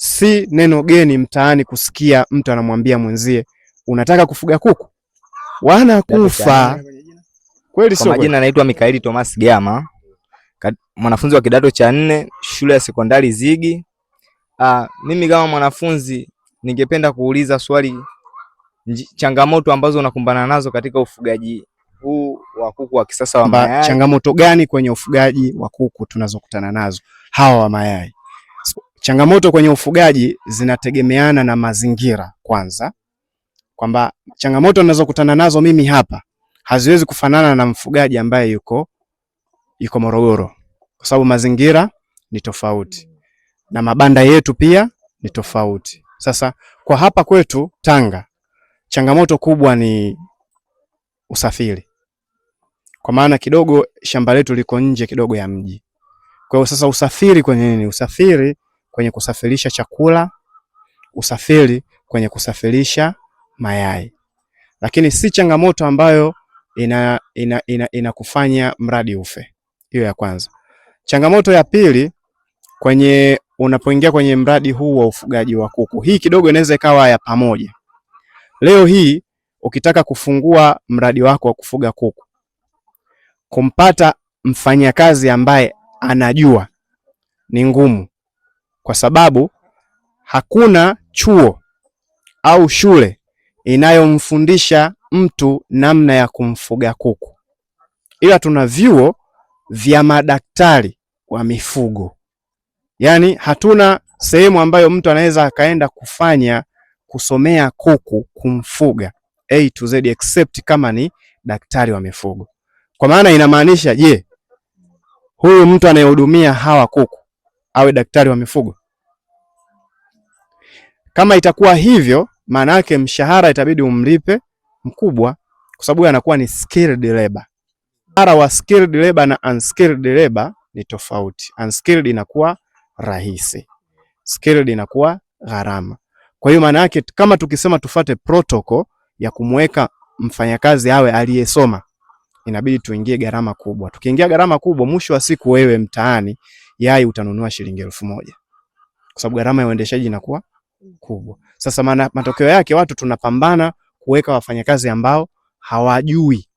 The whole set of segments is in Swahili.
Si neno geni mtaani kusikia mtu anamwambia mwenzie unataka kufuga kuku, wanakufa. Kweli sio? Kwa majina naitwa Mikaeli Thomas Gama, mwanafunzi wa kidato cha 4 shule ya sekondari Zigi. Mimi kama mwanafunzi ningependa kuuliza swali, changamoto ambazo unakumbana nazo katika ufugaji huu wa kuku wa kisasa wa mayai. Changamoto gani kwenye ufugaji wa kuku tunazokutana nazo hawa wa mayai? Changamoto kwenye ufugaji zinategemeana na mazingira kwanza, kwamba changamoto ninazokutana nazo mimi hapa haziwezi kufanana na mfugaji ambaye yuko Morogoro, kwa sababu mazingira ni tofauti na mabanda yetu pia ni tofauti. Sasa kwa hapa kwetu Tanga, changamoto kubwa ni usafiri, kwa maana kidogo shamba letu liko nje kidogo ya mji. Kwa hiyo sasa usafiri kwenye nini? Usafiri kwenye kusafirisha chakula, usafiri kwenye kusafirisha mayai. Lakini si changamoto ambayo inakufanya mradi ufe. Hiyo ya kwanza. Changamoto ya pili, kwenye unapoingia kwenye mradi huu wa ufugaji wa kuku, hii kidogo inaweza ikawa ya pamoja. Leo hii ukitaka kufungua mradi wako wa kufuga kuku, kumpata mfanyakazi ambaye anajua ni ngumu, kwa sababu hakuna chuo au shule inayomfundisha mtu namna ya kumfuga kuku, ila tuna vyuo vya madaktari wa mifugo. Yani hatuna sehemu ambayo mtu anaweza akaenda kusomea kuku kumfuga A to Z except kama ni daktari wa mifugo. Kwa maana inamaanisha, je, huyu mtu anayehudumia hawa kuku awe daktari wa mifugo? Kama itakuwa hivyo, maana yake mshahara itabidi umlipe mkubwa, kwa sababu anakuwa ni skilled labor. Mshahara wa skilled labor na unskilled labor ni tofauti. Unskilled inakuwa rahisi, skilled inakuwa gharama. Kwa hiyo maana yake kama tukisema tufate protocol ya kumweka mfanyakazi awe aliyesoma, inabidi tuingie gharama kubwa. Tukiingia gharama kubwa, mwisho wa siku wewe mtaani yai utanunua shilingi 1000, kwa sababu gharama ya uendeshaji inakuwa kubwa. Sasa matokeo yake watu tunapambana kuweka wafanyakazi ambao hawajui.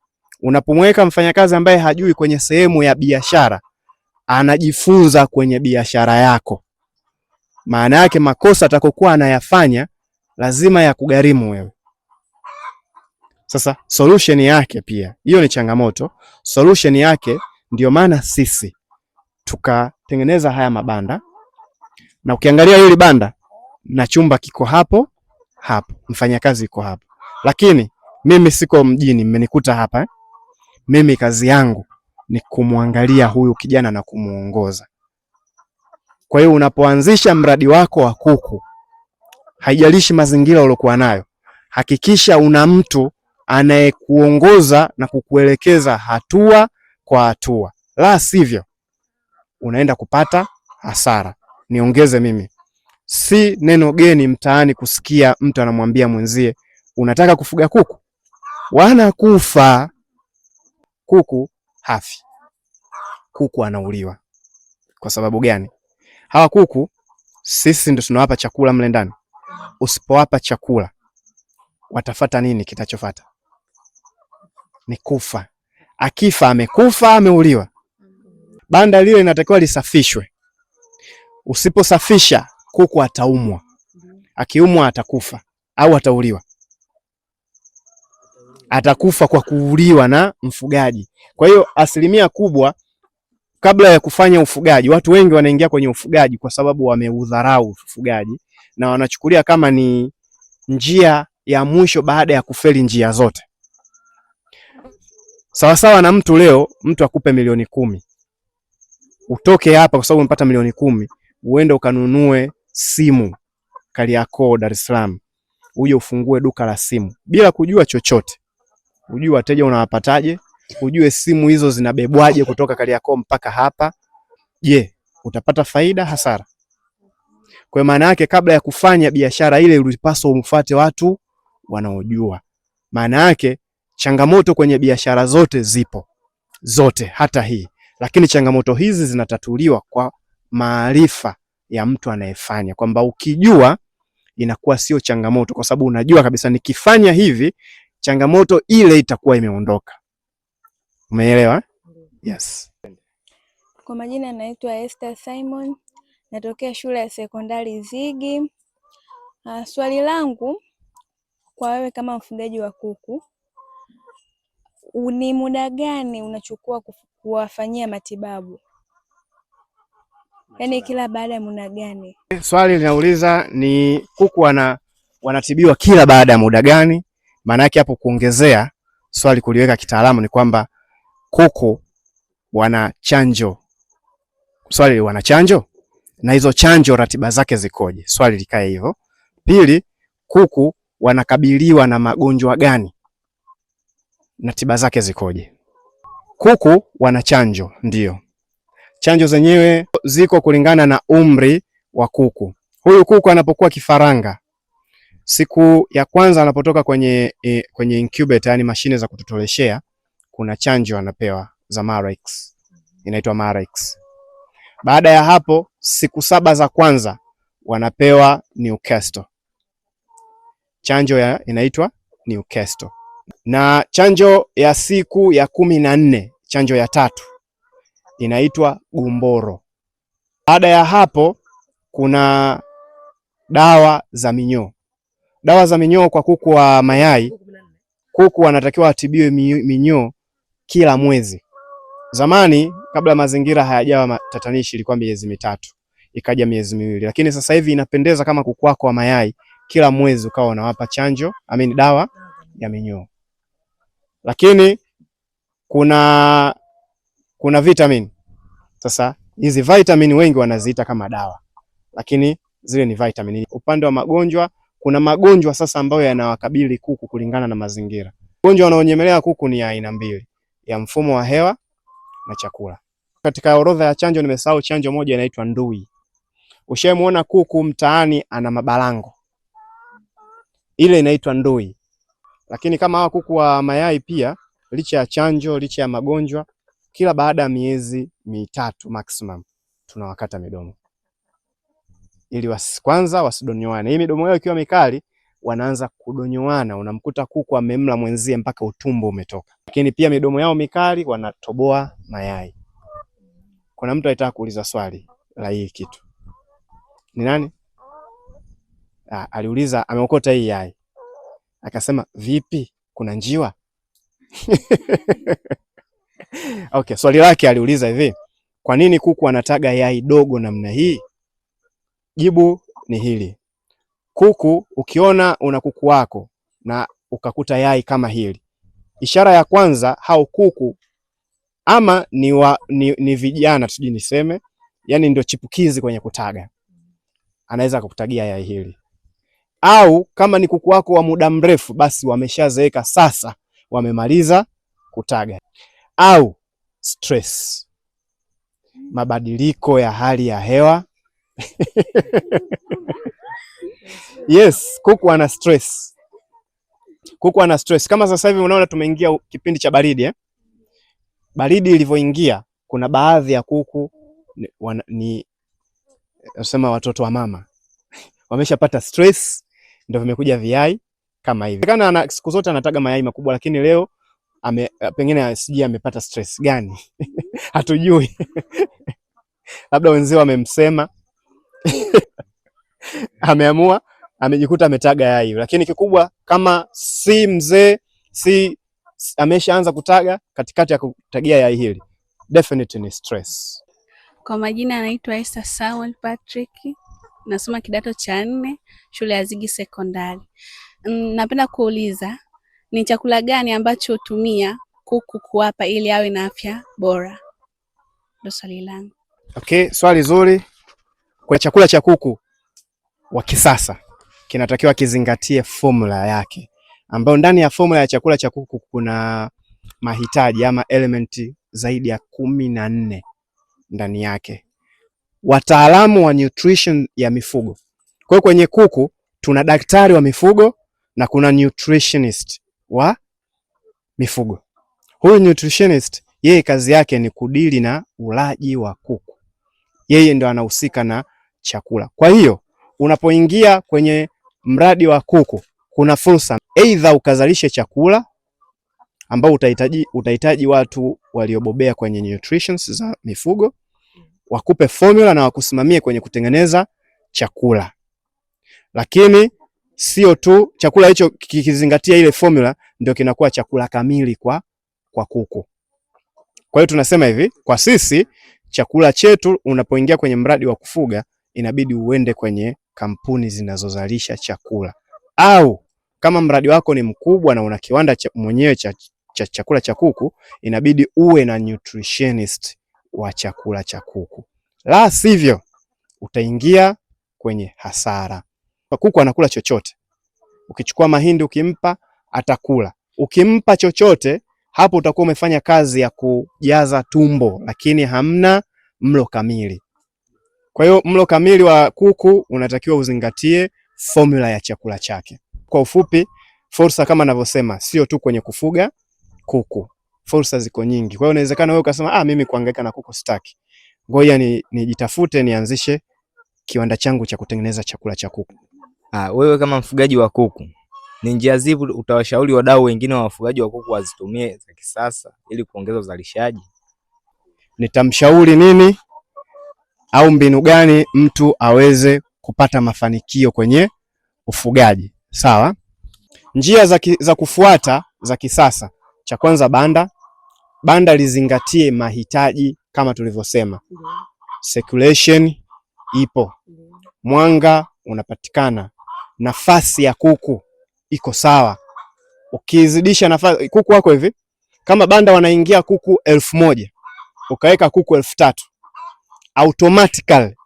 Unapomweka mfanyakazi ambaye hajui kwenye sehemu ya biashara, anajifunza kwenye biashara yako, maana yake makosa atakokuwa anayafanya lazima ya kugharimu wewe. Sasa solution yake pia, hiyo ni changamoto. Solution yake ndio maana sisi tukatengeneza haya mabanda, na ukiangalia hili banda na chumba kiko hapo hapo, mfanyakazi yuko hapo. Lakini mimi siko mjini, mmenikuta hapa. Mimi kazi yangu ni kumwangalia huyu kijana na kumuongoza. Kwa hiyo unapoanzisha mradi wako wa kuku, haijalishi mazingira uliokuwa nayo, hakikisha una mtu anayekuongoza na kukuelekeza hatua kwa hatua, la sivyo unaenda kupata hasara. Niongeze mimi, si neno geni mtaani kusikia mtu anamwambia mwenzie unataka kufuga kuku, wanakufa. Kuku hafi, kuku anauliwa. Kwa sababu gani? Hawa kuku sisi ndio tunawapa chakula mle ndani. Usipowapa chakula watafata nini? Kitachofuata ni kufa. Akifa amekufa, ameuliwa. Banda lile linatakiwa lisafishwe. Usiposafisha kuku ataumwa. Akiumwa atakufa au atauliwa. Atakufa kwa kuuliwa na mfugaji. Kwa hiyo asilimia kubwa kabla ya kufanya ufugaji, watu wengi wanaingia kwenye ufugaji kwa sababu wameudharau ufugaji na wanachukulia kama ni njia ya mwisho baada ya kufeli njia zote. Sawasawa na mtu leo, mtu akupe milioni 10. Utoke hapa kwa sababu umepata milioni 10, uende ukanunue simu Kariakoo, Dar es Salaam. Uje ufungue duka la simu bila kujua chochote. Ujue wateja unawapataje, ujue simu hizo zinabebwaje kutoka Kariakoo mpaka hapa. Je, utapata faida, hasara? Kwa maana yake kabla ya kufanya biashara ile ulipaswa umfuate watu wanaojua. Maana yake changamoto kwenye biashara zote zipo. Zote, hata hii. Lakini changamoto hizi zinatatuliwa kwa maarifa ya mtu anayefanya, kwamba ukijua inakuwa sio changamoto, kwa sababu unajua kabisa nikifanya hivi changamoto ile itakuwa imeondoka. Umeelewa? Yes. Kwa majina naitwa Esther Simon, natokea shule ya sekondari Zigi. Swali langu kwa wewe kama mfugaji wa kuku, ni muda gani unachukua kuwafanyia matibabu? Yaani kila baada ya muda gani? Swali linauliza ni kuku wanatibiwa kila baada ya muda gani? Maana yake hapo kuongezea swali kuliweka kitaalamu ni kwamba kuku wana chanjo. Swali, wana chanjo? Na hizo chanjo ratiba zake zikoje? Swali likae hivyo. Pili, kuku wanakabiliwa na magonjwa gani? Na tiba zake zikoje? Kuku wana chanjo, ndio. Chanjo zenyewe ziko kulingana na umri wa kuku. Huyu kuku anapokuwa kifaranga, siku ya kwanza anapotoka kwenye incubator, yani mashine za kutotoleshea, kuna chanjo anapewa za Marex. Inaitwa Marex. Baada ya hapo, siku 7 za kwanza wanapewa Newcastle. Chanjo inaitwa Newcastle. Na chanjo ya siku ya 14, chanjo ya 3 inaitwa Gumboro. Baada ya hapo kuna dawa za minyoo. Dawa za minyoo kwa kuku wa mayai, kuku wanatakiwa atibiwe minyoo kila mwezi. Zamani kabla mazingira hayajawa matatanishi ilikuwa miezi 3, ikaja miezi 2, lakini sasa hivi inapendeza kama kuku wako wa mayai kila mwezi ukawa unawapa chanjo, dawa ya minyoo. Lakini kuna vitamin. Sasa hizi vitamin wengi wanaziita kama dawa, lakini zile ni vitamin. Upande wa magonjwa, kuna magonjwa sasa ambayo yanawakabili kuku kulingana na mazingira. Magonjwa yanaonyemelea kuku ni aina 2, ya mfumo wa hewa na chakula. Katika orodha ya chanjo nimesahau chanjo moja inaitwa ndui. Ushamuona kuku mtaani ana mabalango, ile inaitwa ndui. Lakini kama hawa kuku wa mayai pia, licha ya chanjo, licha ya magonjwa, kila baada ya miezi 3 maximum tunawakata midomo, ili kwanza wasidonyoane. Hii midomo yao ikiwa mikali wanaanza kudonyoana, unamkuta kuku amemla mwenzie mpaka utumbo umetoka. Lakini pia midomo yao mikali wanatoboa mayai. Kuna mtu anataka kuuliza swali la hii kitu. Ni nani? Aliuliza, ameokota hii yai. Akasema, vipi? Kuna njiwa? Okay, swali lake aliuliza hivi, kwa nini kuku anataga yai dogo namna hii? Jibu ni hili. Kuku, ukiona una kuku wako na ukakuta yai kama hili, ishara ya kwanza hao kuku ama ni vijana tujui niseme, yani ndio chipukizi kwenye kutaga, anaweza kukutagia yai hili. Au kama ni kuku wako wa muda mrefu, basi wameshazeeka sasa, wamemaliza kutaga. Au stress, mabadiliko ya hali ya hewa. Yes, kuku ana stress. Kuku ana stress. Kama sasa hivi unaona tumeingia kipindi cha baridi Baridi ilivyoingia, kuna baadhi ya kuku nasema watoto wa mama wameshapata stress, ndio vimekuja viai kama hivi. Kana siku zote anataga mayai makubwa, lakini leo pengine sijui amepata stress gani. Hatujui. Labda wenzao wamemsema. Ameamua, amejikuta ametaga yai. Lakini kikubwa, kama si mzee, si ameshaanza kutaga, katikati ya kutagia yai hili, definitely ni stress. Kwa majina anaitwa Esther Samuel Patrick, nasoma kidato cha 4 shule ya Zigi Sekondari. Napenda kuuliza, ni chakula gani ambacho hutumia kuku kuwapa ili awe na afya bora? Ndio swali langu. Okay, swali zuri. Kwa chakula cha kuku wa kisasa kinatakiwa kizingatie formula yake, ambayo ndani ya formula ya chakula cha kuku kuna mahitaji ama elementi zaidi ya 14 ndani yake. Wataalamu wa nutrition ya mifugo. Kwa hiyo kwenye kuku tuna daktari wa mifugo na kuna nutritionist wa mifugo. Huyu nutritionist yeye kazi yake ni kudili na ulaji wa kuku. Yeye ndo anahusika na chakula. Kwa hiyo unapoingia kwenye mradi wa kuku, kuna fursa aidha ukazalishe chakula ambao utahitaji watu waliobobea kwenye nutrition za mifugo, wakupe formula na wakusimamie kwenye kutengeneza chakula. Lakini sio tu chakula hicho kikizingatia ile formula ndio kinakuwa chakula kamili kwa kuku. Kwa hiyo tunasema hivi, kwa sisi chakula chetu unapoingia kwenye mradi wa kufuga inabidi uende kwenye kampuni zinazozalisha chakula, au kama mradi wako ni mkubwa na una kiwanda mwenyewe cha chakula cha kuku, inabidi uwe na nutritionist wa chakula cha kuku. La sivyo utaingia kwenye hasara. Kuku anakula chochote. Ukichukua mahindi ukimpa atakula. Ukimpa chochote hapo utakuwa umefanya kazi ya kujaza tumbo, lakini hamna mlo kamili. Kwa hiyo mlo kamili wa kuku unatakiwa uzingatie formula ya chakula chake. Kwa ufupi, fursa kama ninavyosema sio tu kwenye kufuga kuku. Fursa ziko nyingi. Kwa hiyo inawezekana wewe ukasema mimi kuhangaika na kuku sitaki. Ngoja nijitafute nianzishe kiwanda changu cha kutengeneza chakula cha kuku. Wewe kama mfugaji wa kuku, ni njia zipi utawashauri wadau wengine wa wafugaji wa kuku wazitumie za kisasa ili kuongeza uzalishaji? Nitamshauri nini au mbinu gani mtu aweze kupata mafanikio kwenye ufugaji? Sawa? Njia za kufuata za kisasa. Cha kwanza, banda lizingatie mahitaji kama tulivyosema. Circulation ipo. Mwanga unapatikana. Nafasi ya kuku iko sawa. Ukizidisha nafasi kuku wako hivi, kama banda wanaingia kuku 1000, ukaweka kuku 3000, automatically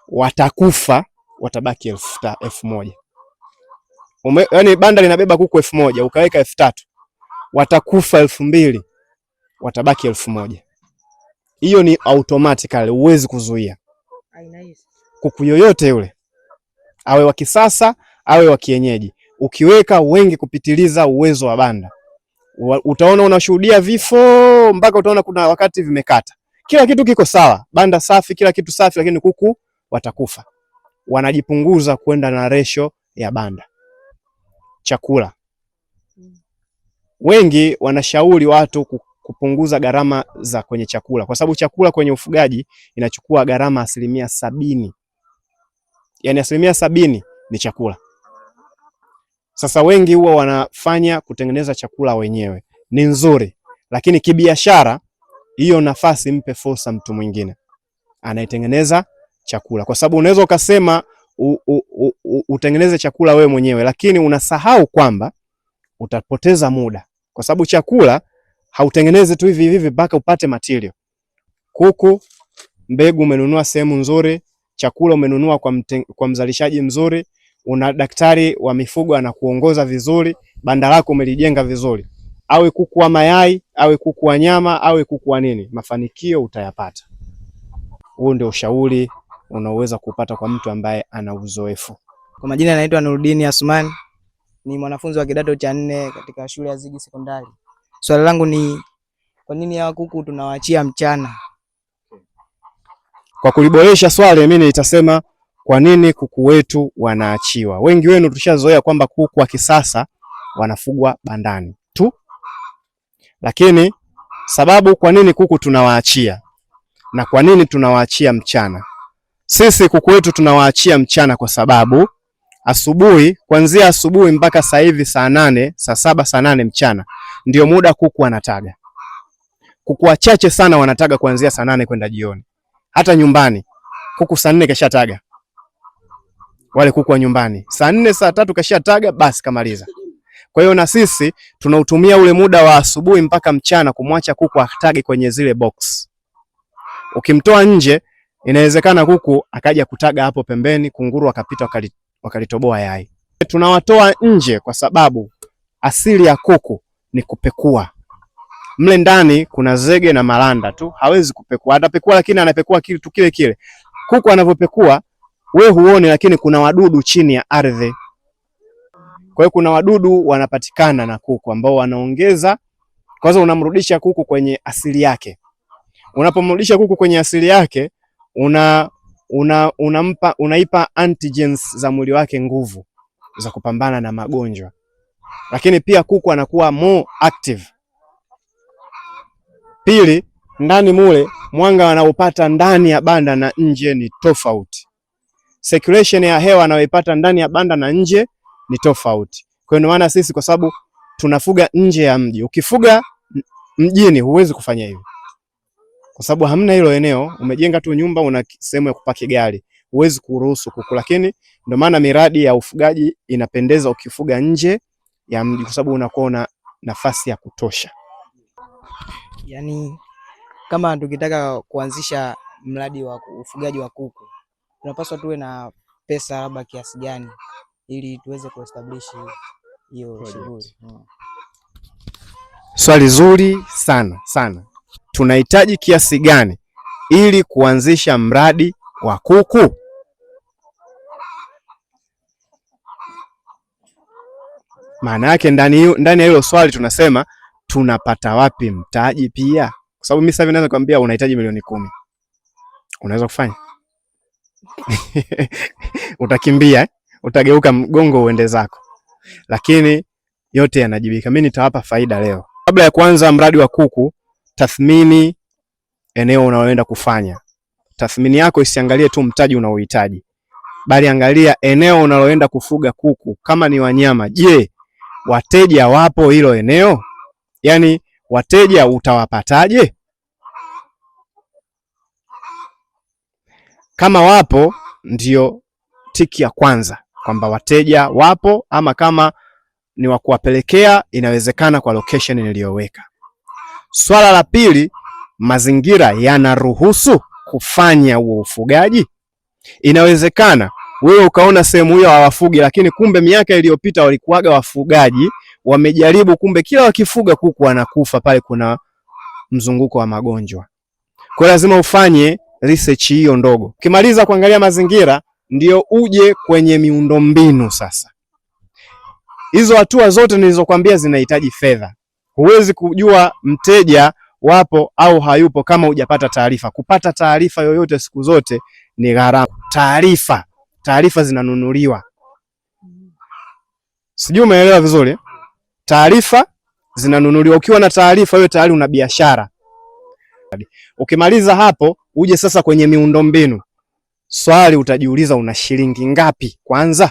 watakufa, watabaki 1000. Yaani banda linabeba kuku 1000, ukaweka 3000, watakufa 2000, watabaki 1000. Hiyo ni automatically, huwezi kuzuia. Kuku yoyote yule, awe wa kisasa awe wa kienyeji, ukiweka wengi kupitiliza uwezo wa banda, utaona unashuhudia vifo mpaka utaona kuna wakati vimekata. Kila kitu kiko sawa, banda safi, kila kitu safi, lakini kuku watakufa. Wanajipunguza kwenda na ratio ya banda. Chakula. Wengi wanashauri watu kupunguza gharama za kwenye chakula, kwa sababu chakula kwenye ufugaji inachukua gharama 70%. Yaani 70% ni chakula. Sasa wengi huwa wanafanya kutengeneza chakula wenyewe. Ni nzuri, lakini kibiashara hiyo nafasi mpe fursa mtu mwingine anayetengeneza chakula, kwa sababu unaweza ukasema utengeneze chakula wewe mwenyewe, lakini unasahau kwamba utapoteza muda, kwa sababu chakula hautengenezi tu hivi hivi mpaka upate material. Kuku, mbegu umenunua sehemu nzuri, chakula umenunua kwa mzalishaji mzuri, una daktari wa mifugo anakuongoza vizuri, banda lako umelijenga vizuri. Awe kuku wa mayai, awe kuku wa nyama, awe kuku wa nini, mafanikio utayapata. Huo ndio ushauri unaoweza kupata kwa mtu ambaye ana uzoefu. Kwa majina naitwa Nurudini Asman, ni mwanafunzi wa kidato cha 4 katika shule ya Zigi Sekondari. Swali langu ni kwa nini hawa kuku tunawaachia mchana? Kwa kuliboresha swali, mimi nitasema kwa nini kuku wetu wanaachiwa. Wengi wenu tushazoea kwamba kuku wa kisasa wanafugwa bandani tu. Lakini sababu kwa nini kuku tunawaachia na kwa nini tunawaachia mchana? Sisi kuku wetu tunawaachia mchana kwa sababu asubuhi, kuanzia asubuhi mpaka saa hivi saa 8, saa 7, saa 8 mchana ndio muda kuku wanataga. Kuku wachache sana wanataga kuanzia saa 8 kwenda jioni. Hata nyumbani kuku saa 4 kashataga. Wale kuku wa nyumbani saa 4, saa 3 kashataga, basi kamaliza. Kwa hiyo na sisi tunautumia ule muda wa asubuhi mpaka mchana kumwacha kuku atage kwenye zile box. Ukimtoa nje, inawezekana kuku akaja kutaga hapo pembeni, kunguru akapita wakalitoboa yai. Tunawatoa nje kwa sababu asili ya kuku ni kupekua. Mle ndani kuna zege na maranda tu, hawezi kupekua. Atapekua lakini anapekua kitu kile kile. Kuku anavyopekua wewe huoni, lakini kuna wadudu chini ya ardhi. Kwa hiyo kuna wadudu wanapatikana na kuku ambao wanaongeza. Kwanza unamrudisha kuku kwenye asili yake. Unapomrudisha kuku kwenye asili yake, unaipa antigens za mwili wake nguvu za kupambana na magonjwa, lakini pia kuku anakuwa more active. Pili, ndani mule mwanga wanaopata ndani ya banda na nje ni tofauti. Circulation ya hewa anayoipata ndani ya banda na nje ni tofauti. Kwa hiyo maana sisi kwa sababu tunafuga nje ya mji. Ukifuga mjini huwezi kufanya hivyo, kwa sababu hamna hilo eneo. Umejenga tu nyumba, una sehemu ya kupaki gari, huwezi kuruhusu kuku. Lakini ndio maana miradi ya ufugaji inapendeza ukifuga nje ya mji, kwa sababu unakuwa na nafasi ya kutosha. Yani kama tukitaka kuanzisha mradi wa ufugaji wa kuku, tunapaswa tuwe na pesa labda kiasi gani ili tuweze kuestablish hiyo shughuli? Swali zuri sana sana. Tunahitaji kiasi gani ili kuanzisha mradi wa kuku? Maana yake ndani ya hilo swali tunasema tunapata wapi mtaji pia, kwa sababu mimi sasa hivi naweza kukwambia unahitaji milioni 10. Unaweza kufanya? Utakimbia, utageuka mgongo uende zako. Lakini yote yanajibika. Mimi nitawapa faida leo. Kabla ya kuanza mradi wa kuku, tathmini eneo unaloenda kufanya. Tathmini yako isiangalie tu mtaji unaohitaji, bali angalia eneo unaloenda kufuga kuku. Kama ni wanyama, je, wateja wapo hilo eneo? Yaani wateja utawapataje? Kama wapo, ndio tiki ya kwanza kwamba wateja wapo, ama kama ni wa kuwapelekea inawezekana kwa location niliyoweka. Swala la pili, mazingira yanaruhusu kufanya huo ufugaji? Inawezekana wewe ukaona sehemu hiyo hawafugi, lakini kumbe miaka iliyopita walikuwaga wafugaji, wamejaribu, kumbe kila wakifuga kuku wanakufa, pale kuna mzunguko wa magonjwa. Kwa lazima ufanye research hiyo ndogo. Ukimaliza kuangalia mazingira, ndio uje kwenye miundombinu sasa. Hizo hatua zote nilizokuambia zinahitaji fedha. Huwezi kujua mteja wapo au hayupo kama hujapata taarifa. Kupata taarifa yoyote siku zote ni gharama. Taarifa zinanunuliwa. Sijui umeelewa vizuri? Taarifa zinanunuliwa. Ukiwa na taarifa hiyo tayari una biashara. Ukimaliza hapo, uje sasa kwenye miundombinu. Swali utajiuliza, una shilingi ngapi kwanza?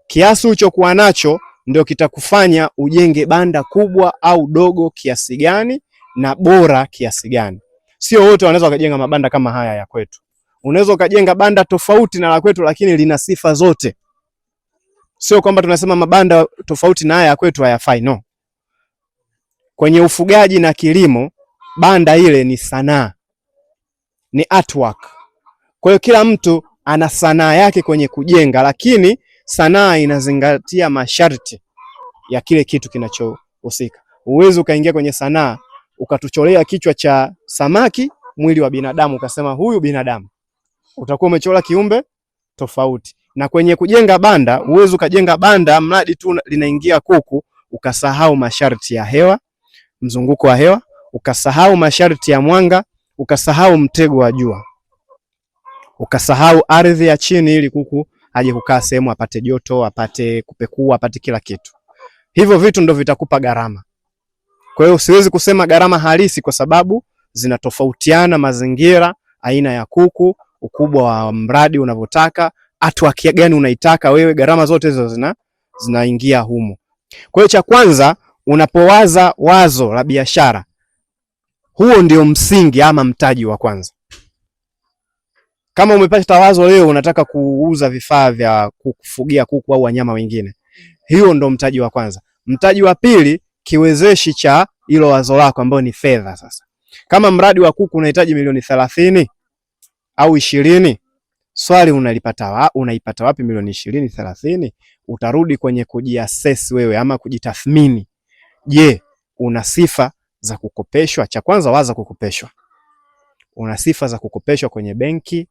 Kiasi ulichokuwa nacho ndio kitakufanya ujenge banda kubwa au dogo kiasi gani na bora kiasi gani. Sio wote wanaweza kujenga mabanda kama haya ya kwetu. Unaweza ukajenga banda tofauti na la kwetu lakini lina sifa zote. Sio kwamba tunasema mabanda tofauti na haya ya kwetu hayafai, no. Kwenye ufugaji na kilimo, banda ile ni sanaa, ni artwork. Kwa hiyo kila mtu ana sanaa yake kwenye kujenga, lakini sanaa inazingatia masharti ya kile kitu kinachohusika. Uwezo ukaingia kwenye sanaa ukatucholea kichwa cha samaki, mwili wa binadamu, ukasema huyu binadamu. Utakuwa umechora kiumbe tofauti. Na kwenye kujenga banda, uwezo ukajenga banda mradi tu linaingia kuku, ukasahau masharti ya hewa, mzunguko wa hewa, ukasahau masharti ya mwanga, ukasahau mtego wa jua, ukasahau ardhi ya chini ili kuku aje kukaa sehemu apate joto, apate kupekua, apate kila kitu. Hivyo vitu ndio vitakupa gharama. Kwa hiyo siwezi kusema gharama halisi kwa sababu zinatofautiana mazingira, aina ya kuku, ukubwa wa mradi unavyotaka, hatua gani unaitaka wewe, gharama zote hizo zinaingia humo. Kwa hiyo cha kwanza, unapowaza wazo la biashara, huo ndio msingi ama mtaji wa kwanza. Kama umepata wazo leo unataka kuuza vifaa vya kufugia kuku au wanyama wengine, hiyo ndo mtaji wa kwanza. Mtaji wa pili, kiwezeshi cha hilo wazo lako ambao ni fedha. Sasa kama mradi wa kuku unahitaji milioni 30 au 20, swali unaipata wapi milioni 20 30? Utarudi kwenye kujiassess wewe ama kujitathmini. Je, una sifa za kukopeshwa? Cha kwanza, waza kukopeshwa. Una sifa za kukopeshwa kwenye benki,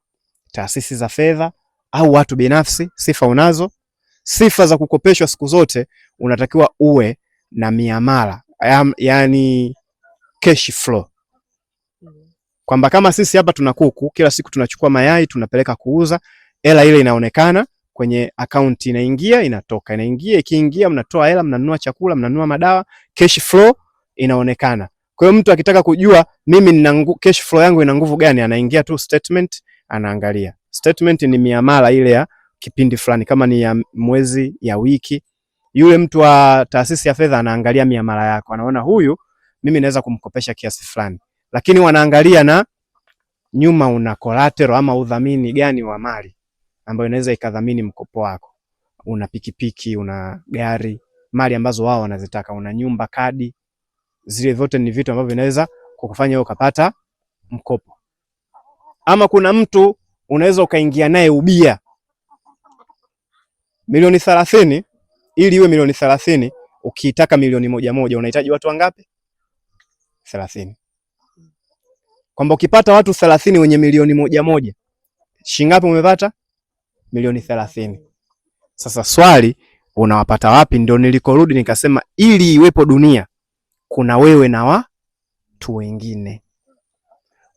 taasisi za fedha au watu binafsi? Sifa unazo? Sifa za kukopeshwa siku zote unatakiwa uwe na miamala, yani cash flow. kwamba kama sisi hapa tuna kuku, kila siku tunachukua mayai tunapeleka kuuza, hela ile inaonekana kwenye account, inaingia inatoka, inaingia, ikiingia mnatoa hela, mnanunua chakula, mnanunua madawa, cash flow inaonekana. Kwa hiyo mtu akitaka kujua mimi nina cash flow yangu ina nguvu gani, anaingia tu statement, anaangalia. Statement ni miamala ile ya kipindi fulani, kama ni ya mwezi, ya wiki. Yule mtu wa taasisi ya fedha anaangalia miamala yako, anaona huyu mimi naweza kumkopesha kiasi fulani, lakini wanaangalia na nyuma una collateral ama udhamini gani wa mali ambayo inaweza ikadhamini mkopo wako. Una pikipiki, una gari, mali ambazo wao wanazitaka, una nyumba, kadi, zile zote ni vitu ambavyo vinaweza kukufanya wewe ukapata mkopo. Ama kuna mtu unaweza ukaingia naye ubia milioni 30, ili iwe milioni 30 ukiitaka milioni 1 unahitaji watu wangapi? 30. Kwamba ukipata watu 30 wenye milioni 1, shilingi ngapi umepata? Milioni 30. Sasa swali, unawapata wapi? Ndio nilikorudi nikasema ili iwepo dunia kuna wewe na watu wengine.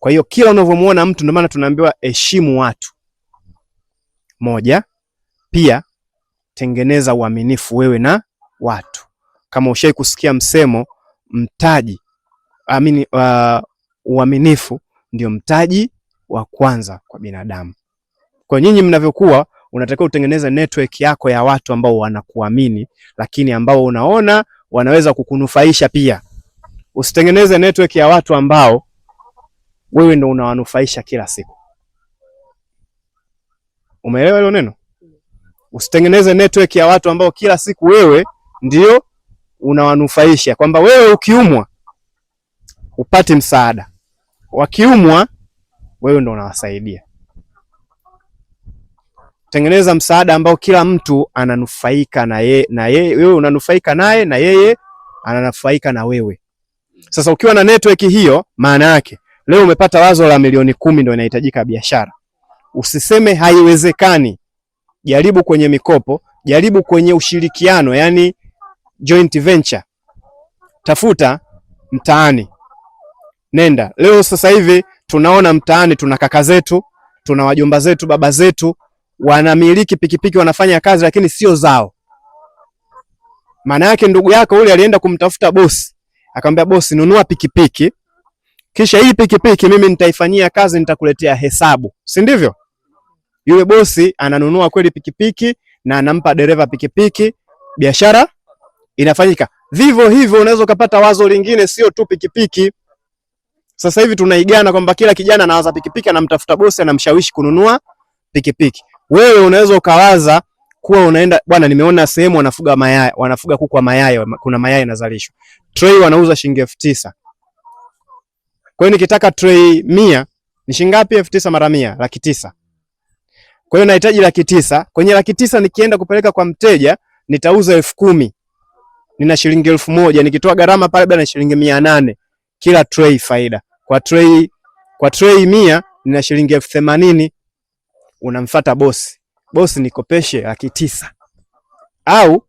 Kwa hiyo kila unavyomuona mtu, ndio maana tunaambiwa heshimu watu. Moja, pia tengeneza uaminifu wewe na watu. Kama ushai kusikia msemo mtaji, uaminifu ndio mtaji wa kwanza kwa binadamu. Kwa nyinyi mnavyokuwa, unatakiwa utengeneze network yako ya watu ambao wanakuamini, lakini ambao unaona wanaweza kukunufaisha pia. Usitengeneze network ya watu ambao wewe ndio unawanufaisha kila siku. Umeelewa hilo neno? Usitengeneze network ya watu ambao kila siku wewe ndio unawanufaisha, kwamba wewe ukiumwa upate msaada, wakiumwa wewe ndio unawasaidia. Tengeneza msaada ambao kila mtu ananufaika na yeye, wewe unanufaika naye na yeye ananufaika na wewe. Sasa ukiwa na network hiyo, maana yake leo umepata wazo la milioni 10 ndio inahitajika biashara. Usiseme haiwezekani. Jaribu kwenye mikopo, jaribu kwenye ushirikiano, yani joint venture. Tafuta mtaani. Nenda. Leo sasa hivi tunaona mtaani tuna kaka zetu, tuna wajomba zetu, baba zetu, wanamiliki pikipiki, wanafanya kazi lakini sio zao. Maana yake ndugu yako ule alienda kumtafuta bosi, akamwambia bosi, nunua pikipiki, kisha hii pikipiki mimi nitaifanyia kazi, nitakuletea hesabu, si ndivyo? Yule bosi ananunua kweli pikipiki na anampa dereva pikipiki, biashara inafanyika. Vivyo hivyo unaweza kupata wazo lingine, sio tu pikipiki. Sasa hivi tunaigana kwamba kila kijana anawaza pikipiki, anamtafuta bosi, anamshawishi kununua pikipiki. Wewe unaweza ukawaza kuwa unaenda, bwana, nimeona sehemu wanafuga mayai, wanafuga kuku wa mayai, kuna mayai yanazalishwa. Tray wanauza shilingi 9,000. Kwa hiyo nikitaka tray 100 ni shilingi ngapi? 9,000 mara 100, 900,000. Kwa hiyo nahitaji 900,000. Kwenye 900,000 nikienda kupeleka kwa mteja nitauza 10,000. Nina shilingi 1,000, nikitoa gharama pale bwana shilingi 800 kila tray faida. Kwa tray 100 nina shilingi 80,000. Unamfuata bosi. Bosi, nikopeshe 900,000. Au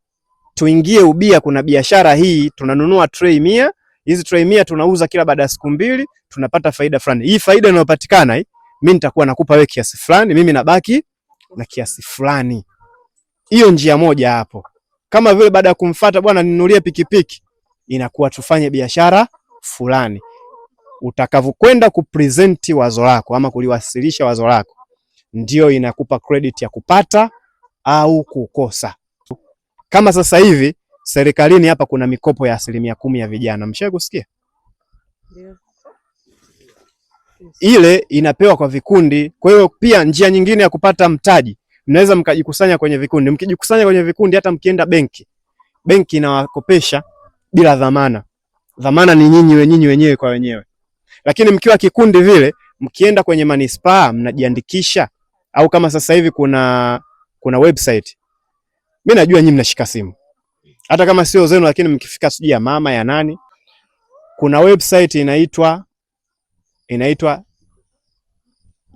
tuingie ubia, kuna biashara hii, tunanunua tray 100, hizi tray 100 tunauza kila baada ya siku 2, tunapata faida fulani. Hii faida inayopatikana hii, mimi nitakuwa nakupa wewe kiasi fulani, mimi nabaki na kiasi fulani. Hiyo njia moja hapo. Kama vile baada ya kumfuata bwana ninunulie pikipiki, inakuwa tufanye biashara fulani. Utakavyokwenda kupresent wazo lako ama kuliwasilisha wazo lako, ndio inakupa credit ya kupata au kukosa. Kama sasa hivi serikalini hapa kuna mikopo ya 10% ya vijana. Mshawahi kusikia? Ndio. Ile inapewa kwa vikundi. Kwa hiyo pia njia nyingine ya kupata mtaji, mnaweza mkajikusanya kwenye vikundi. Mkijikusanya kwenye vikundi, hata mkienda benki, benki inawakopesha bila dhamana. Dhamana ni nyinyi wenyewe kwa wenyewe. Lakini mkiwa kikundi vile, mkienda kwenye manispaa mnajiandikisha, au kama sasa hivi kuna website. Mimi najua nyinyi mnashika simu, hata kama sio zenu, lakini mkifika sijui ya mama ya nani, kuna website inaitwa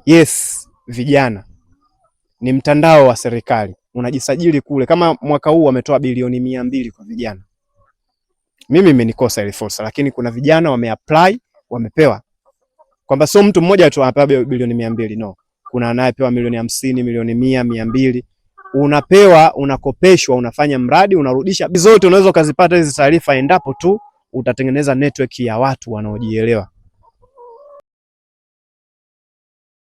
Yes Vijana. Ni mtandao wa serikali, unajisajili kule. Kama mwaka huu wametoa bilioni 200 kwa vijana. Mimi imenikosa ile fursa, lakini kuna vijana wameapply, wamepewa. kwamba sio mtu mmoja tu anapewa bilioni 200, no. Kuna anayepewa milioni 50, milioni 100, 200. Unapewa, unakopeshwa, unafanya mradi, unarudisha. Zote unaweza ukazipata hizi taarifa endapo tu utatengeneza network ya watu wanaojielewa.